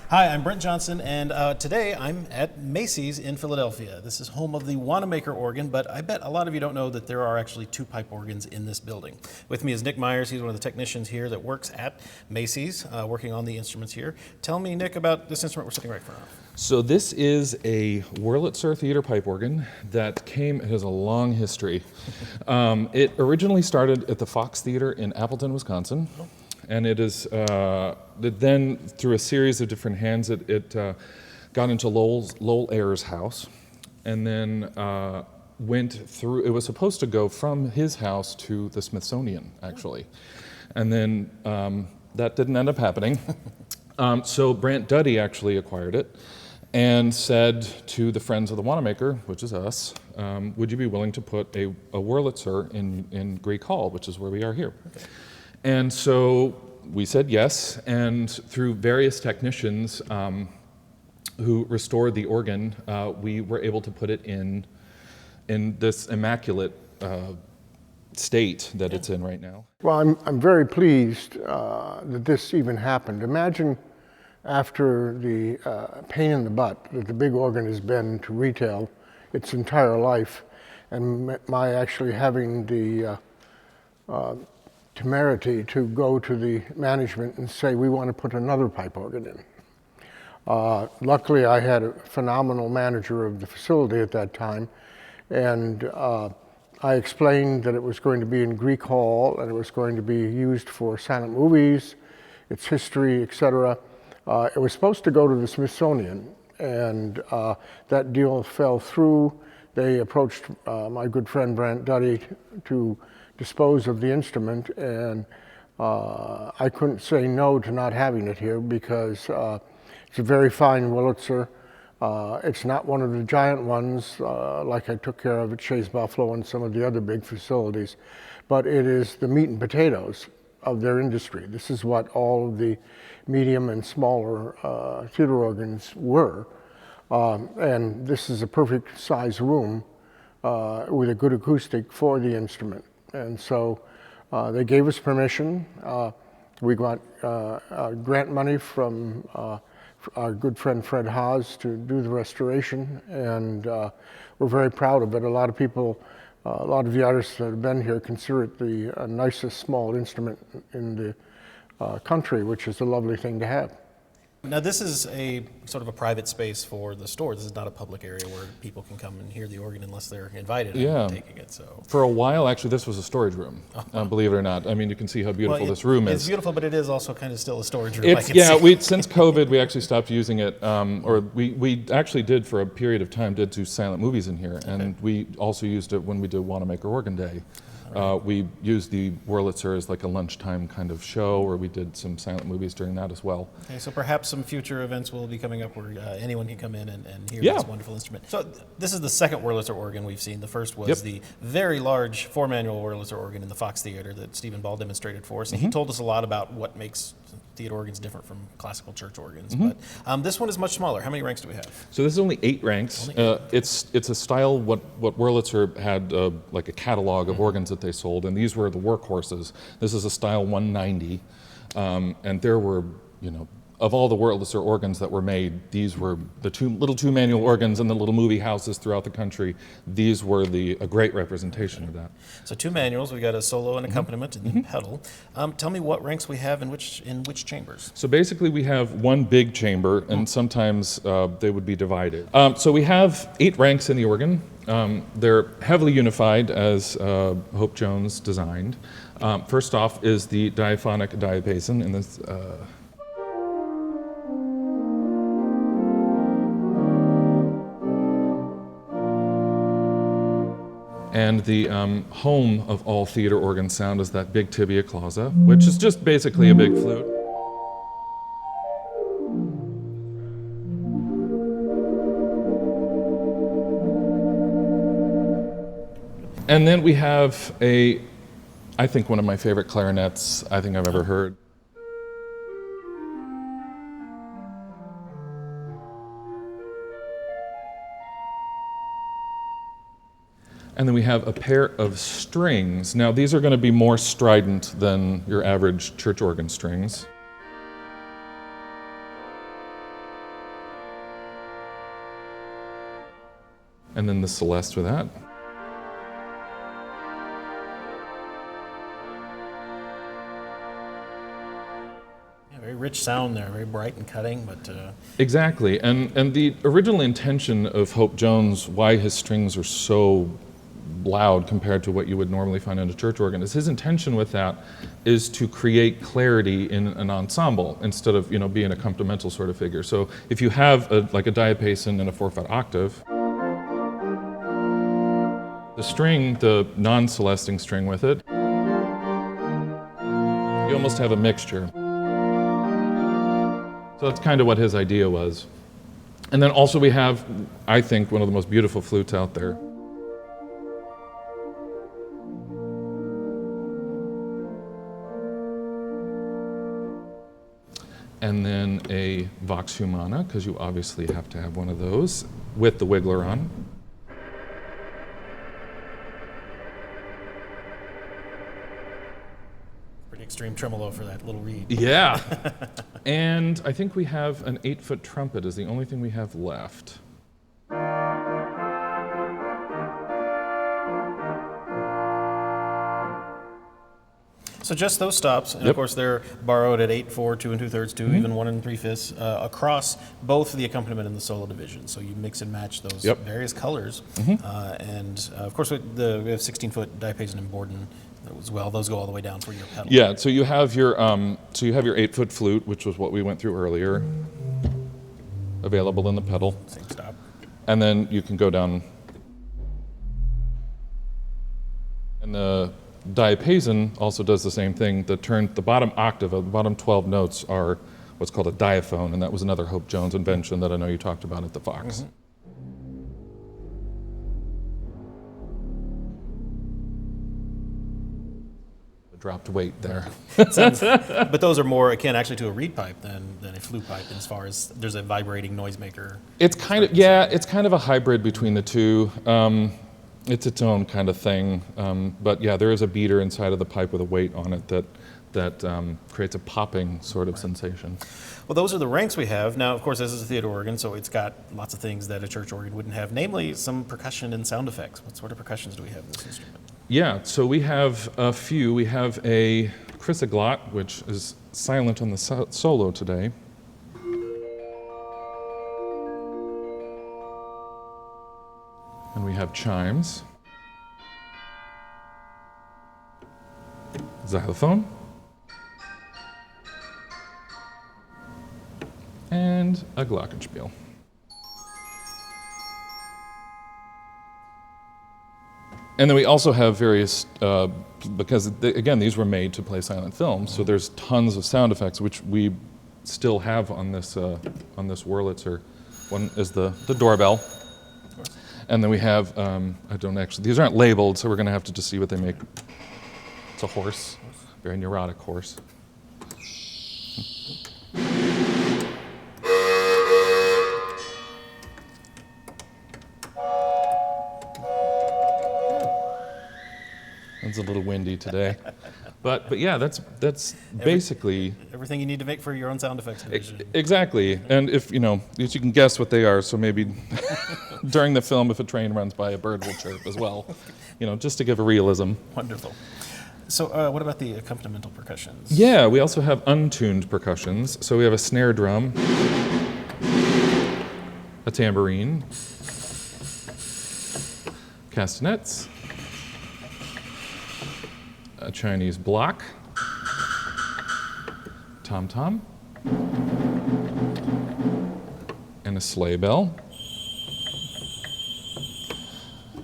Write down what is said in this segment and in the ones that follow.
Hi, I'm Brent Johnson, and today I'm at Macy's in Philadelphia. This is home of the Wanamaker organ, but I bet a lot of you don't know that there are actually two pipe organs in this building. With me is Nick Myers. He's one of the technicians here that works at Macy's, working on the instruments here. Tell me, Nick, about this instrument we're sitting right in front of. So this is a Wurlitzer theater pipe organ that it has a long history. It originally started at the Fox Theater in Appleton, Wisconsin. And it is, then through a series of different hands, it got into Lowell Ayer's house, and then went through, it was supposed to go from his house to the Smithsonian, actually. And then that didn't end up happening. So Brent Duddy actually acquired it and said to the Friends of the Wanamaker, which is us, would you be willing to put a Wurlitzer in Greek Hall, which is where we are here. Okay. And so we said yes, and through various technicians who restored the organ, we were able to put it in this immaculate state that it's in right now. Well, I'm very pleased that this even happened. Imagine after the pain in the butt that the big organ has been to retail its entire life, and my actually having the temerity to go to the management and say, we want to put another pipe organ in. Luckily, I had a phenomenal manager of the facility at that time, and I explained that it was going to be in Greek Hall and it was going to be used for silent movies, its history, etc. It was supposed to go to the Smithsonian, and that deal fell through. They approached my good friend Brent Duddy to dispose of the instrument, and I couldn't say no to not having it here because it's a very fine Wurlitzer. It's not one of the giant ones like I took care of at Shays Buffalo and some of the other big facilities, but it is the meat and potatoes of their industry. This is what all of the medium and smaller theater organs were, and this is a perfect size room with a good acoustic for the instrument. And so they gave us permission. We got grant money from our good friend Fred Haas to do the restoration, and we're very proud of it. A lot of people, a lot of the artists that have been here consider it the nicest small instrument in the country, which is a lovely thing to have. Now, this is a sort of a private space for the store. This is not a public area where people can come and hear the organ unless they're invited and taking it. So for a while, actually, this was a storage room, believe it or not. I mean, you can see how beautiful this room is. It's beautiful, but it is also kind of still a storage room. Since COVID, we actually stopped using it, or we actually did for a period of time, did do silent movies in here, and we also used it when we did Wanamaker Organ Day. We used the Wurlitzer as like a lunchtime kind of show, or we did some silent movies during that as well. Okay, so perhaps some future events will be coming up where anyone can come in and hear this wonderful instrument. So this is the second Wurlitzer organ we've seen. The first was the very large 4-manual Wurlitzer organ in the Fox Theater that Stephen Ball demonstrated for us. And he told us a lot about what makes theater organs different from classical church organs. But this one is much smaller. How many ranks do we have? So this is only 8 ranks. It's a style what Wurlitzer had like a catalog of organs that they sold, and these were the workhorses. This is a style 190, and there were, of all the Wurlitzer organs that were made, these were the little two manual organs in the little movie houses throughout the country. These were a great representation of that. So 2 manuals. We got a solo and accompaniment and then pedal. Tell me what ranks we have in which chambers. So basically, we have one big chamber, and sometimes they would be divided. So we have 8 ranks in the organ. They're heavily unified, as Hope Jones designed. First off is the Diaphonic Diabasin in this. And the home of all theater organ sound is that big tibia clausa, which is just basically a big flute. And then we have I think one of my favorite clarinets I think I've ever heard. And then we have a pair of strings. Now these are going to be more strident than your average church organ strings. And then the Celeste with that. Yeah, very rich sound there, very bright and cutting, but Exactly, and the original intention of Hope Jones, why his strings are so loud compared to what you would normally find on a church organ, is his intention with that is to create clarity in an ensemble instead of being a accompaniment sort of figure. So if you have like a diapason and a 4/5 octave, the string, the non-celesting string with it, you almost have a mixture. So that's kind of what his idea was. And then also we have, I think, one of the most beautiful flutes out there. And then a Vox Humana, because you obviously have to have one of those with the wiggler on. pretty extreme tremolo for that little reed. Yeah. And I think we have an 8-foot trumpet is the only thing we have left. So just those stops, and of course they're borrowed at 8/4, 2 2/3, 2, even 1 3/5 across both the accompaniment and the solo division. So you mix and match those various colors, and of course we have 16-foot diapason and Borden as well. Those go all the way down for your pedal. Yeah. So you have your 8-foot flute, which was what we went through earlier, available in the pedal. Same stop. And then you can go down. And the diapason also does the same thing. The bottom octave of the bottom 12 notes are what's called a diaphone, and that was another Hope Jones invention that I know you talked about at the Fox. Dropped weight there. But those are more akin actually to a reed pipe than a flute pipe as far as there's a vibrating noisemaker. It's kind of a hybrid between the two. It's its own kind of thing, but yeah, there is a beater inside of the pipe with a weight on it that creates a popping sort of sensation. Well, those are the ranks we have. Now, of course, this is a theater organ, so it's got lots of things that a church organ wouldn't have, namely some percussion and sound effects. What sort of percussions do we have in this instrument? Yeah, so we have a few. We have a chrysoglot, which is silent on the solo today. And we have chimes, xylophone, and a glockenspiel. And then we also have various, because again, these were made to play silent films, so there's tons of sound effects, which we still have on this Wurlitzer. One is the doorbell. And then we have, these aren't labeled, so we're going to have to just see what they make. It's a horse, very neurotic horse. It's a little windy today. But yeah, that's basically everything you need to make for your own sound effects division. Exactly. And if you can guess what they are, so maybe during the film, if a train runs by, a bird will chirp as well, just to give a realism. Wonderful. So what about the accompanimental percussions? Yeah, we also have untuned percussions. So we have a snare drum, a tambourine, castanets, a Chinese block, tom-tom, and a sleigh bell.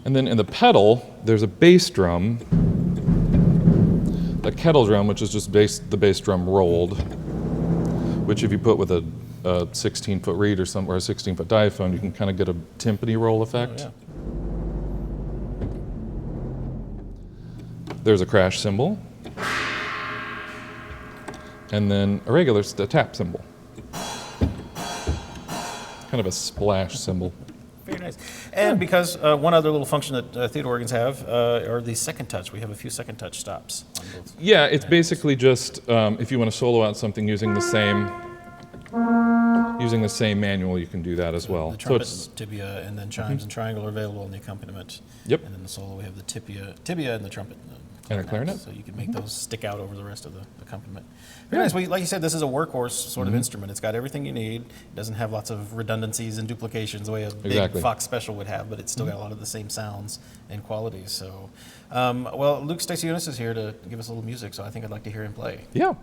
And then in the pedal, there's a bass drum, a kettle drum, which is just the bass drum rolled, which if you put with a 16-foot reed or a 16-foot diaphone, you can kind of get a timpani roll effect. Oh, yeah. There's a crash cymbal, and then a regular tap cymbal. Kind of a splash cymbal. Very nice. And because one other little function that theater organs have are the second touch. We have a few second touch stops on both. Yeah, it's basically just if you want to solo out something using the same using the same manual, you can do that as well. The trumpet, tibia, and then chimes and triangle are available in the accompaniment. Yep. And then the solo, we have the tibia and the trumpet. And a clarinet. So you can make those stick out over the rest of the accompaniment. Very nice. Well, like you said, this is a workhorse sort of instrument. It's got everything you need. It doesn't have lots of redundancies and duplications the way a big Fox Special would have, but it's still got a lot of the same sounds and qualities. So, well, Luke Staisiunas is here to give us a little music, so I think I'd like to hear him play. Yeah.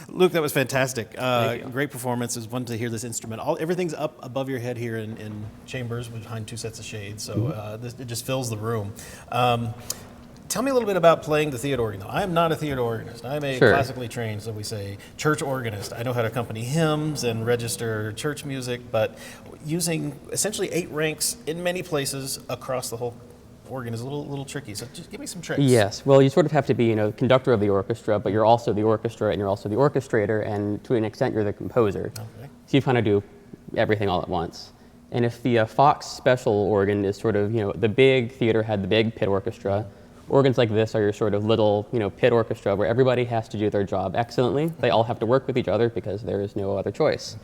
Luke, that was fantastic. Great performance. It was fun to hear this instrument. Everything's up above your head here in chambers behind two sets of shades, so it just fills the room. Tell me a little bit about playing the theater organ, though. I am not a theater organist. I'm a Sure. classically trained, so we say, church organist. I know how to accompany hymns and register church music, but using essentially 8 ranks in many places across the whole organ is a little tricky. So just give me some tricks. Yes, well, you sort of have to be, conductor of the orchestra, but you're also the orchestra and you're also the orchestrator, and to an extent you're the composer. Okay. So you kind of do everything all at once. And if the Fox special organ is sort of, the big theater had the big pit orchestra, organs like this are your sort of little, pit orchestra where everybody has to do their job excellently. They all have to work with each other because there is no other choice.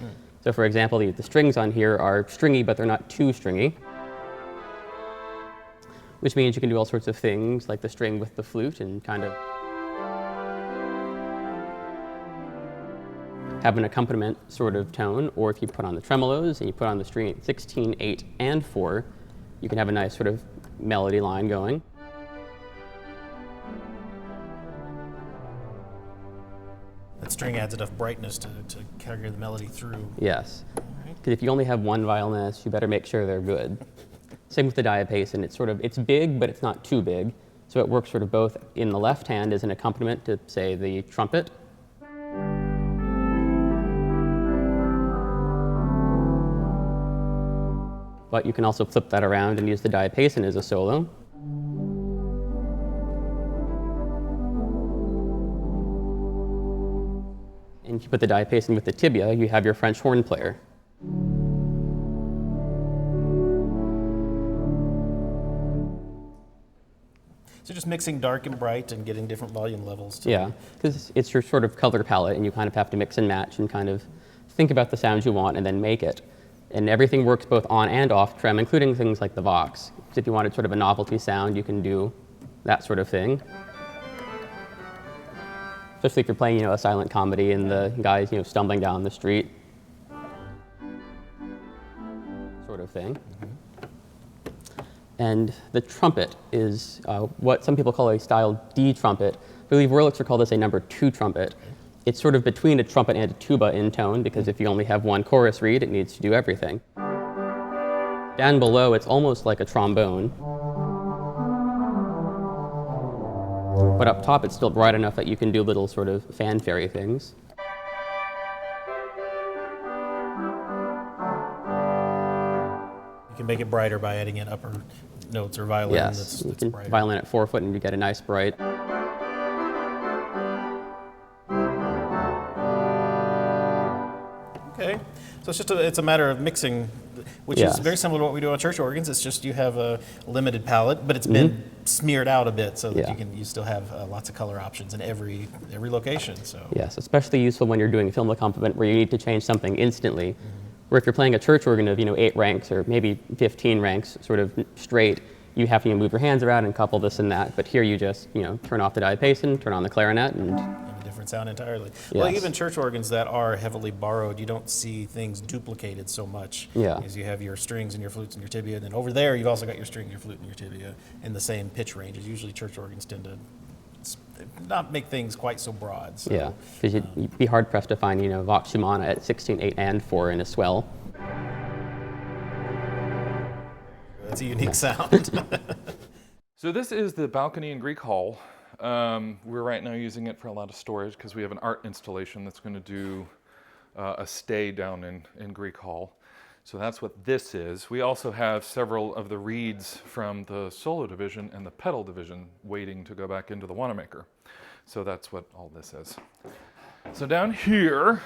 So for example, the strings on here are stringy, but they're not too stringy, which means you can do all sorts of things like the string with the flute and kind of have an accompaniment sort of tone, or if you put on the tremolos and you put on the string at 16, 8, and 4, you can have a nice sort of melody line going. That string adds enough brightness to carry the melody through. Yes, because if you only have one violinist, you better make sure they're good. Same with the diapason. It's big, but it's not too big. So it works sort of both in the left hand as an accompaniment to, say, the trumpet. But you can also flip that around and use the diapason as a solo. And if you put the diapason with the tibia, you have your French horn player. So just mixing dark and bright and getting different volume levels. Yeah, because it's your sort of color palette, and you kind of have to mix and match and kind of think about the sounds you want and then make it. And everything works both on and off trem, including things like the Vox. So if you wanted sort of a novelty sound, you can do that sort of thing. Especially if you're playing, a silent comedy and the guy's, stumbling down the street, sort of thing. And the trumpet is what some people call a style D trumpet. I believe Wurlitzer called this a number 2 trumpet. It's sort of between a trumpet and a tuba in tone, because if you only have one chorus reed, it needs to do everything. Down below, it's almost like a trombone. But up top, it's still bright enough that you can do little sort of fanfare things. You can make it brighter by adding in upper notes or violin. Yes, you can brighter. violin at 4 foot and you get a nice bright. Okay, so it's a matter of mixing, which Yes. is very similar to what we do on church organs. It's just you have a limited palette, but it's been smeared out a bit so that Yeah. you still have lots of color options in every location. So Yes, especially useful when you're doing film accompaniment where you need to change something instantly. Where if you're playing a church organ of 8 ranks or maybe 15 ranks sort of straight, you have to move your hands around and couple this and that. But here you just turn off the diapason, turn on the clarinet, and a different sound entirely. Well, Yes. even church organs that are heavily borrowed, you don't see things duplicated so much. Yeah. Because you have your strings and your flutes and your tibia, and then over there you've also got your string, your flute, and your tibia in the same pitch ranges. Usually church organs tend to not make things quite so broad. So, yeah, because you'd be hard pressed to find Vox Humana at 16, 8, and 4 in a swell. It's a unique sound. So this is the balcony in Greek Hall. We're right now using it for a lot of storage because we have an art installation that's going to do a stay down in Greek Hall. So that's what this is. We also have several of the reeds from the solo division and the pedal division waiting to go back into the Wanamaker. So that's what all this is. So down here,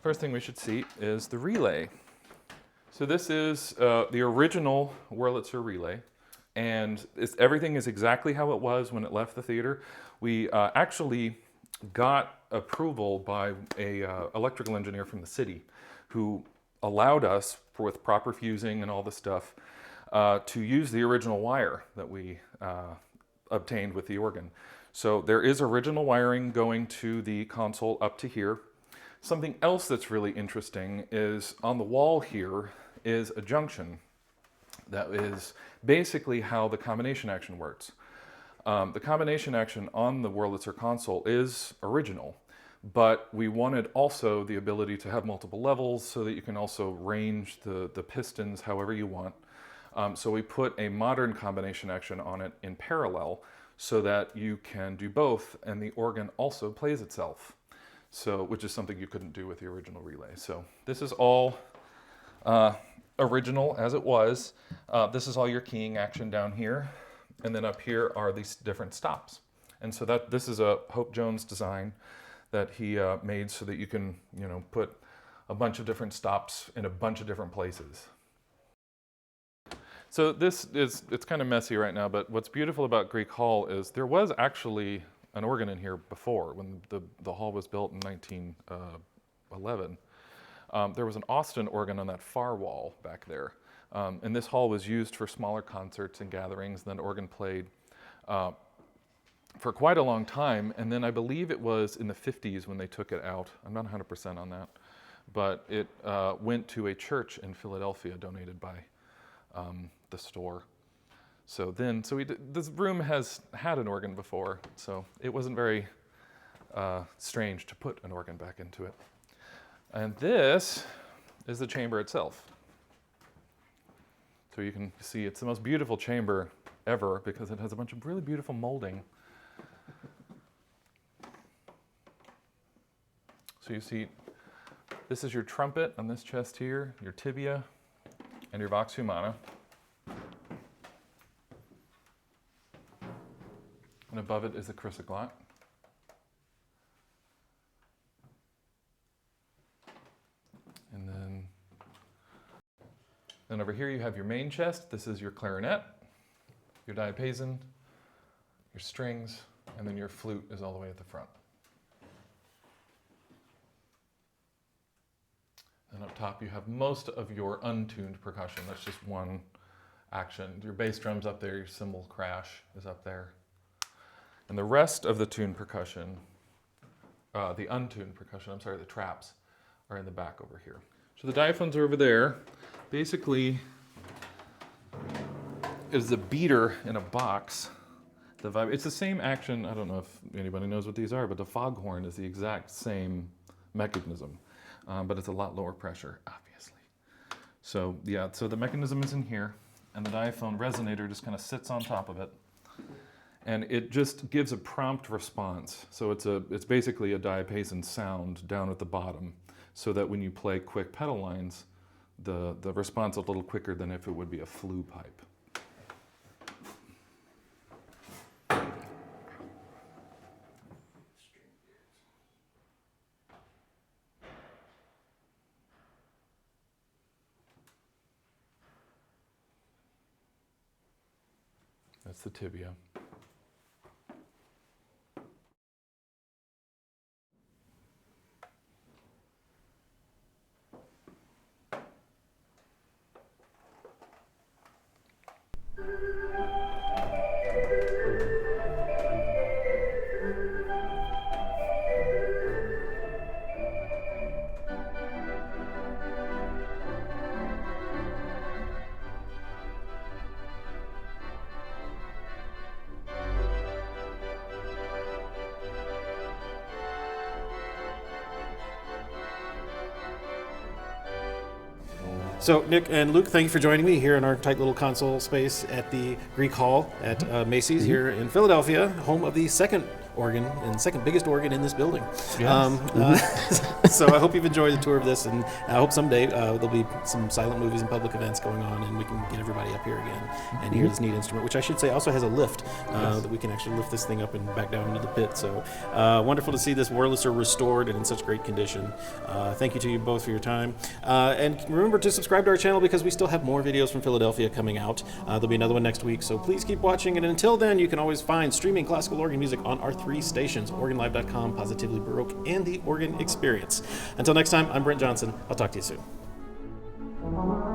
first thing we should see is the relay. So this is the original Wurlitzer Relay, and everything is exactly how it was when it left the theater. We actually got approval by a electrical engineer from the city who allowed us, with proper fusing and all the stuff, to use the original wire that we obtained with the organ. So there is original wiring going to the console up to here. Something else that's really interesting is on the wall here is a junction that is basically how the combination action works. The combination action on the Wurlitzer console is original, but we wanted also the ability to have multiple levels so that you can also range the pistons however you want. So we put a modern combination action on it in parallel so that you can do both, and the organ also plays itself. So, which is something you couldn't do with the original relay. So this is all original as it was. This is all your keying action down here. And then up here are these different stops. And so this is a Hope Jones design that he made so that you can, put a bunch of different stops in a bunch of different places. So it's kind of messy right now, but what's beautiful about Greek Hall is there was actually an organ in here before, when the hall was built in 1911. There was an Austin organ on that far wall back there. And this hall was used for smaller concerts and gatherings. Then organ played for quite a long time. And then I believe it was in the 50s when they took it out. I'm not 100% on that. But it went to a church in Philadelphia donated by the store. So this room has had an organ before, so it wasn't very strange to put an organ back into it. And this is the chamber itself. So you can see it's the most beautiful chamber ever because it has a bunch of really beautiful molding. So you see, this is your trumpet on this chest here, your tibia, and your vox humana. And above it is the cruciglot. And then over here you have your main chest. This is your clarinet, your diapason, your strings, and then your flute is all the way at the front. And up top you have most of your untuned percussion. That's just one action. Your bass drum's up there, your cymbal crash is up there. And the rest of the tuned percussion, the untuned percussion, the traps, are in the back over here. So the diaphones are over there. Basically, is the beater in a box. It's the same action. I don't know if anybody knows what these are, but the foghorn is the exact same mechanism, but it's a lot lower pressure, obviously. So yeah, so the mechanism is in here, and the diaphone resonator just kind of sits on top of it. And it just gives a prompt response. So it's basically a diapason sound down at the bottom, so that when you play quick pedal lines, the response is a little quicker than if it would be a flue pipe. That's the tibia. So, Nick and Luke, thank you for joining me here in our tight little console space at the Greek Hall at Macy's here in Philadelphia, home of the second organ and second biggest organ in this building. Yes. So I hope you've enjoyed the tour of this, and I hope someday there'll be some silent movies and public events going on, and we can get everybody up here again and hear this neat instrument, which I should say also has a lift that we can actually lift this thing up and back down into the pit. So wonderful to see this Wurlitzer restored and in such great condition. Thank you to you both for your time. And remember to subscribe to our channel because we still have more videos from Philadelphia coming out. There'll be another one next week, so please keep watching. And until then, you can always find streaming classical organ music on our 3 stations, OrganLive.com, Positively Baroque, and The Organ Experience. Until next time, I'm Brent Johnson. I'll talk to you soon.